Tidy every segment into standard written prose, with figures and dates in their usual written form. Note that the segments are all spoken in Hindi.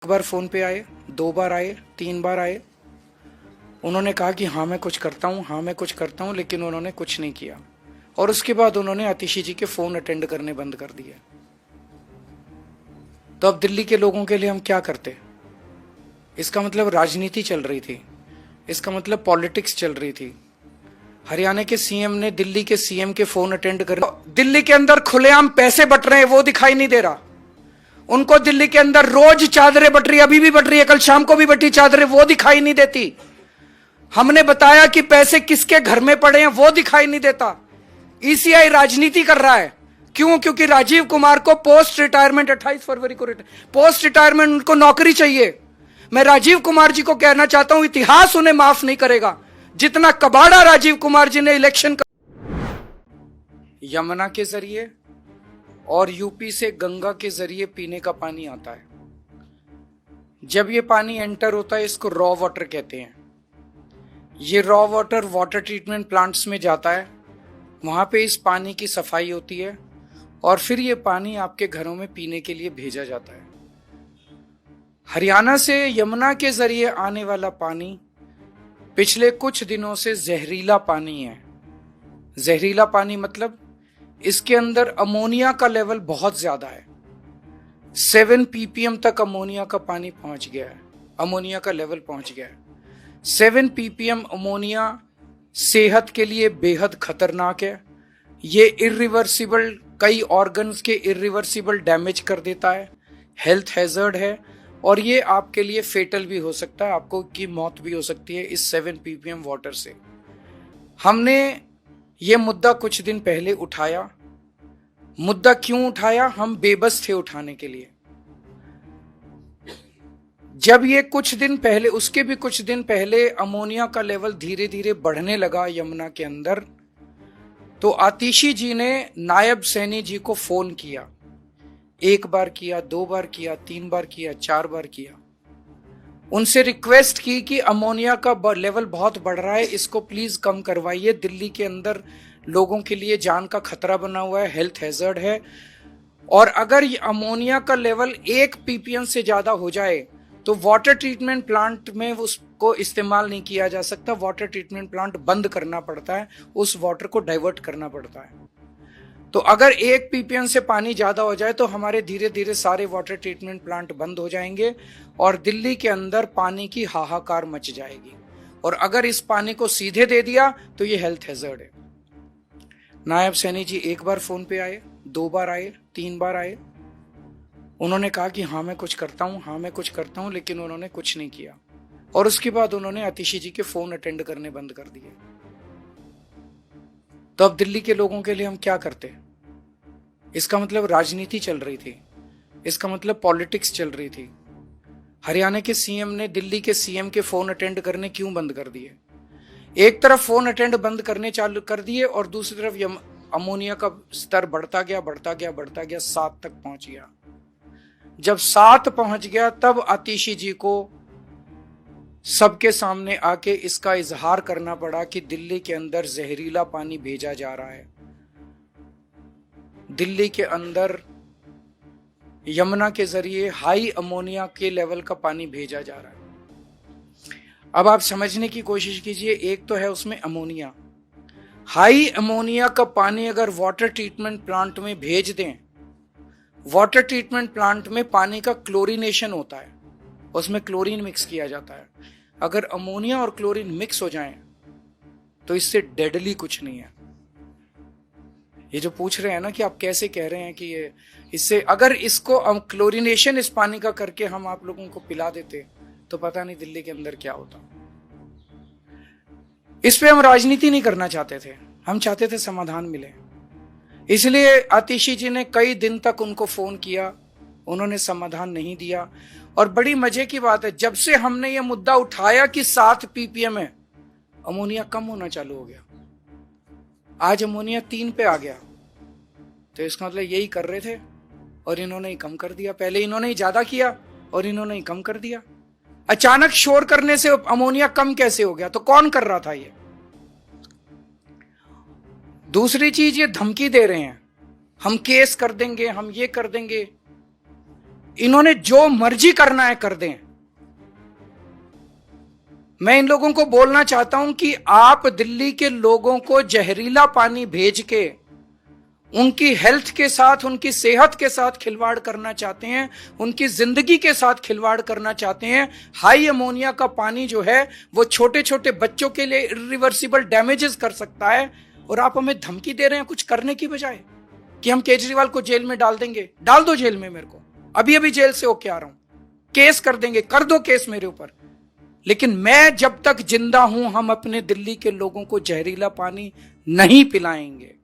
एक बार फोन पे आए, 2 बार आए, 3 बार आए। उन्होंने कहा कि हाँ मैं कुछ करता हूँ, हाँ मैं कुछ करता हूँ, लेकिन उन्होंने कुछ नहीं किया। और उसके बाद उन्होंने आतिशी जी के फोन अटेंड करने बंद कर दिए। तो अब दिल्ली के लोगों के लिए हम क्या करते? इसका मतलब राजनीति चल रही थी, इसका मतलब पॉलिटिक्स चल रही थी। हरियाणा के सीएम ने दिल्ली के सीएम के फोन अटेंड कर, दिल्ली के अंदर खुलेआम पैसे बट रहे हैं, वो दिखाई नहीं दे रहा उनको। दिल्ली के अंदर रोज चादरें बट रही, अभी भी बट रही है, कल शाम को भी बटी चादरें, वो दिखाई नहीं देती। हमने बताया कि पैसे किसके घर में पड़े हैं, वो दिखाई नहीं देता। ईसीआई राजनीति कर रहा है। क्यों? क्योंकि राजीव कुमार को पोस्ट रिटायरमेंट 28 फरवरी को पोस्ट रिटायरमेंट उनको नौकरी चाहिए। मैं राजीव कुमार जी को कहना चाहता हूं, इतिहास उन्हें माफ नहीं करेगा जितना कबाड़ा राजीव कुमार जी ने इलेक्शन का यमुना के जरिए और यूपी से गंगा के जरिए पीने का पानी आता है। जब ये पानी एंटर होता है, इसको रॉ वाटर कहते हैं। ये raw water water treatment plants में जाता है, वहां पे इस पानी की सफाई होती है और फिर ये पानी आपके घरों में पीने के लिए भेजा जाता है। हरियाणा से यमुना के जरिए आने वाला पानी पिछले कुछ दिनों से जहरीला पानी है। जहरीला पानी मतलब इसके अंदर अमोनिया का लेवल बहुत ज्यादा है। 7 ppm तक अमोनिया का पानी पहुंच गया है, अमोनिया का लेवल पहुंच गया है। 7 ppm अमोनिया सेहत के लिए बेहद खतरनाक है। ये इरिवर्सिबल, कई ऑर्गन्स के इरिवर्सिबल डैमेज कर देता है, हेल्थ हैजर्ड है और ये आपके लिए फेटल भी हो सकता है, आपको की मौत भी हो सकती है इस 7 ppm वाटर से। हमने ये मुद्दा कुछ दिन पहले उठाया। मुद्दा क्यों उठाया? हम बेबस थे उठाने के लिए। जब ये कुछ दिन पहले, उसके भी कुछ दिन पहले अमोनिया का लेवल धीरे धीरे बढ़ने लगा यमुना के अंदर, तो आतिशी जी ने नायब सैनी जी को फोन किया। 1 बार किया, 2 बार किया, 3 बार किया, 4 बार किया। उनसे रिक्वेस्ट की कि अमोनिया का लेवल बहुत बढ़ रहा है, इसको प्लीज कम करवाइए। दिल्ली के अंदर लोगों के लिए जान का खतरा बना हुआ है, हेल्थ हैजर्ड है। और अगर ये अमोनिया का लेवल 1 ppm से ज्यादा हो जाए तो वाटर ट्रीटमेंट प्लांट में उसको इस्तेमाल नहीं किया जा सकता। वाटर ट्रीटमेंट प्लांट बंद करना पड़ता है, उस वाटर को डाइवर्ट करना पड़ता है। तो अगर 1 ppm से पानी ज्यादा हो जाए तो हमारे धीरे धीरे सारे वाटर ट्रीटमेंट प्लांट बंद हो जाएंगे और दिल्ली के अंदर पानी की हाहाकार मच जाएगी। और अगर इस पानी को सीधे दे दिया तो ये हेल्थ हैजर्ड है। नायब सैनी जी 1 बार फोन पे आए, 2 बार आए, 3 बार आए। उन्होंने कहा कि हाँ मैं कुछ करता हूँ, हाँ मैं कुछ करता हूँ, लेकिन उन्होंने कुछ नहीं किया। और उसके बाद उन्होंने आतिशी जी के फोन अटेंड करने बंद कर दिए। तो अब दिल्ली के लोगों के लिए हम क्या करते? इसका मतलब राजनीति चल रही थी, इसका मतलब पॉलिटिक्स चल रही थी। हरियाणा के सीएम ने दिल्ली के सीएम के फोन अटेंड करने क्यों बंद कर दिए? एक तरफ फोन अटेंड बंद करने चालू कर दिए और दूसरी तरफ अमोनिया का स्तर बढ़ता गया, बढ़ता गया, बढ़ता गया, 7 तक पहुंच गया। जब 7 पहुंच गया तब आतिशी जी को सबके सामने आके इसका इजहार करना पड़ा कि दिल्ली के अंदर जहरीला पानी भेजा जा रहा है। दिल्ली के अंदर यमुना के जरिए हाई अमोनिया के लेवल का पानी भेजा जा रहा है। अब आप समझने की कोशिश कीजिए, एक तो है उसमें अमोनिया, हाई अमोनिया का पानी अगर वाटर ट्रीटमेंट प्लांट में भेज दें, वाटर ट्रीटमेंट प्लांट में पानी का क्लोरीनेशन होता है, उसमें क्लोरीन मिक्स किया जाता है। अगर अमोनिया और क्लोरीन मिक्स हो जाएं तो इससे डेडली कुछ नहीं है। ये जो पूछ रहे हैं ना कि आप कैसे कह रहे हैं कि ये इससे, अगर इसको क्लोरीनेशन इस पानी का करके हम आप लोगों को पिला देते तो पता नहीं दिल्ली के अंदर क्या होता। इस पे हम राजनीति नहीं करना चाहते थे, हम चाहते थे समाधान मिले। इसलिए आतिशी जी ने कई दिन तक उनको फोन किया, उन्होंने समाधान नहीं दिया। और बड़ी मजे की बात है, जब से हमने ये मुद्दा उठाया कि 7 ppm है, अमोनिया कम होना चालू हो गया। आज अमोनिया 3 पे आ गया। तो इसका मतलब यही कर रहे थे और इन्होंने ही कम कर दिया। पहले इन्होंने ही ज्यादा किया और इन्होंने ही कम कर दिया। अचानक शोर करने से अमोनिया कम कैसे हो गया? तो कौन कर रहा था ये? दूसरी चीज, ये धमकी दे रहे हैं, हम केस कर देंगे, हम ये कर देंगे। इन्होंने जो मर्जी करना है कर दें। मैं इन लोगों को बोलना चाहता हूं कि आप दिल्ली के लोगों को जहरीला पानी भेज के उनकी हेल्थ के साथ, उनकी सेहत के साथ खिलवाड़ करना चाहते हैं, उनकी जिंदगी के साथ खिलवाड़ करना चाहते हैं। हाई अमोनिया का पानी जो है वो छोटे छोटे बच्चों के लिए इरिवर्सिबल डैमेजेस कर सकता है, और आप हमें धमकी दे रहे हैं कुछ करने की बजाय कि हम केजरीवाल को जेल में डाल देंगे। डाल दो जेल में, मेरे को अभी अभी जेल से होके आ रहा हूं, केस कर देंगे, कर दो केस मेरे ऊपर। लेकिन मैं जब तक जिंदा हूं, हम अपने दिल्ली के लोगों को जहरीला पानी नहीं पिलाएंगे।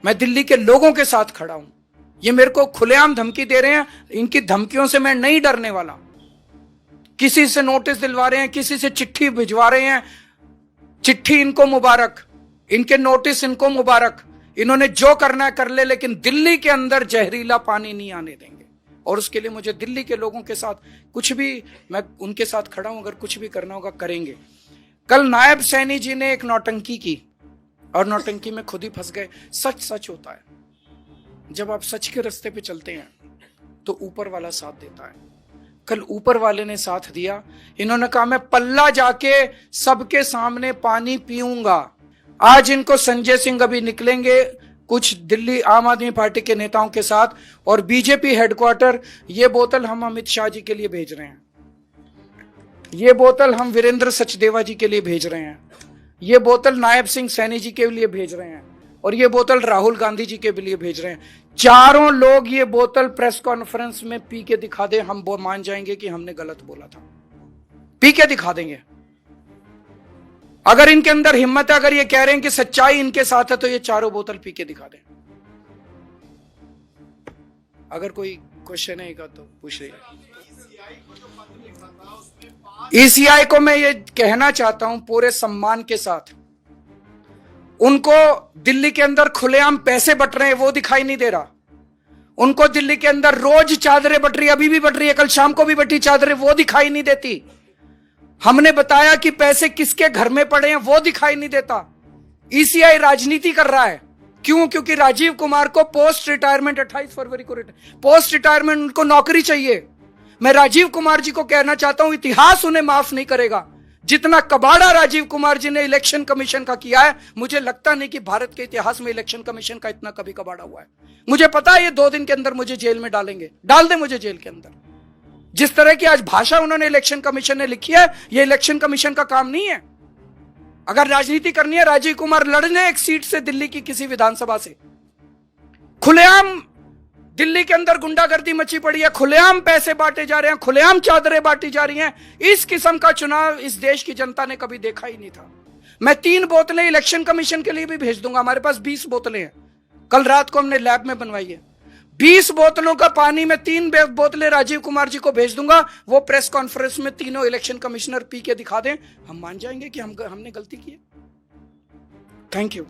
मैं दिल्ली के लोगों के साथ खड़ा हूं। ये मेरे को खुलेआम धमकी दे रहे हैं, इनकी धमकियों से मैं नहीं डरने वाला। किसी से नोटिस दिलवा रहे हैं, किसी से चिट्ठी भिजवा रहे हैं, चिट्ठी इनको मुबारक, इनके नोटिस इनको मुबारक। इन्होंने जो करना है कर ले, लेकिन दिल्ली के अंदर जहरीला पानी नहीं आने देंगे। और उसके लिए मुझे दिल्ली के लोगों के साथ कुछ भी, मैं उनके साथ खड़ा हूं, अगर कुछ भी करना होगा करेंगे। कल नायब सैनी जी ने एक नौटंकी की और नौटंकी में खुद ही फंस गए। सच सच होता है। जब आप सच के रास्ते पे चलते हैं तो ऊपर वाला साथ देता है। कल ऊपर वाले ने साथ दिया। इन्होंने कहा मैं पल्ला जाके सबके सामने पानी पीऊंगा। आज इनको संजय सिंह अभी निकलेंगे कुछ दिल्ली आम आदमी पार्टी के नेताओं के साथ, और बीजेपी हेडक्वार्टर, ये बोतल हम अमित शाह जी के लिए भेज रहे हैं, ये बोतल हम वीरेंद्र सचदेवा जी के लिए भेज रहे हैं, ये बोतल नायब सिंह सैनी जी के लिए भेज रहे हैं, और ये बोतल राहुल गांधी जी के लिए भेज रहे हैं। चारों लोग ये बोतल प्रेस कॉन्फ्रेंस में पी के दिखा दे, हम वो मान जाएंगे कि हमने गलत बोला था। पी के दिखा देंगे। अगर इनके अंदर हिम्मत है, अगर ये कह रहे हैं कि सच्चाई इनके साथ है, तो ये चारों बोतल पी के दिखा दें। अगर कोई क्वेश्चन है तो पूछ रही है। ईसीआई को मैं ये कहना चाहता हूं पूरे सम्मान के साथ, उनको दिल्ली के अंदर खुलेआम पैसे बट रहे हैं वो दिखाई नहीं दे रहा। उनको दिल्ली के अंदर रोज चादरें बट रही, अभी भी बट रही है, कल शाम को भी बटी चादरें, वो दिखाई नहीं देती। हमने बताया कि पैसे किसके घर में पड़े हैं, वो दिखाई नहीं देता। ईसीआई राजनीति कर रहा है। क्यों? क्योंकि राजीव कुमार को पोस्ट रिटायरमेंट 28 फरवरी को पोस्ट रिटायरमेंट उनको नौकरी चाहिए। मैं राजीव कुमार जी को कहना चाहता हूं, इतिहास उन्हें माफ नहीं करेगा। जितना कबाड़ा राजीव कुमार जी ने इलेक्शन कमीशन का किया है, मुझे लगता नहीं कि भारत के इतिहास में इलेक्शन कमीशन का इतना कभी कबाड़ा हुआ है। मुझे पता है ये 2 दिन के अंदर मुझे जेल में डालेंगे, डाल दे मुझे जेल के अंदर। जिस तरह की आज भाषा उन्होंने इलेक्शन कमीशन ने लिखी है, ये इलेक्शन कमीशन का काम नहीं है। अगर राजनीति करनी है, राजीव कुमार लड़ने एक सीट से दिल्ली की किसी विधानसभा से। खुलेआम दिल्ली के अंदर गुंडागर्दी मची पड़ी है, खुलेआम पैसे बांटे जा रहे हैं, खुलेआम चादरें बांटी जा रही हैं। इस किस्म का चुनाव इस देश की जनता ने कभी देखा ही नहीं था। मैं 3 बोतलें इलेक्शन कमीशन के लिए भी भेज दूंगा। हमारे पास 20 बोतलें हैं, कल रात को हमने लैब में बनवाई है। 20 बोतलों का पानी में 3 बोतलें राजीव कुमार जी को भेज दूंगा। वो प्रेस कॉन्फ्रेंस में तीनों इलेक्शन कमिश्नर पी के दिखा दें, हम मान जाएंगे कि हमने गलती की है। Thank you.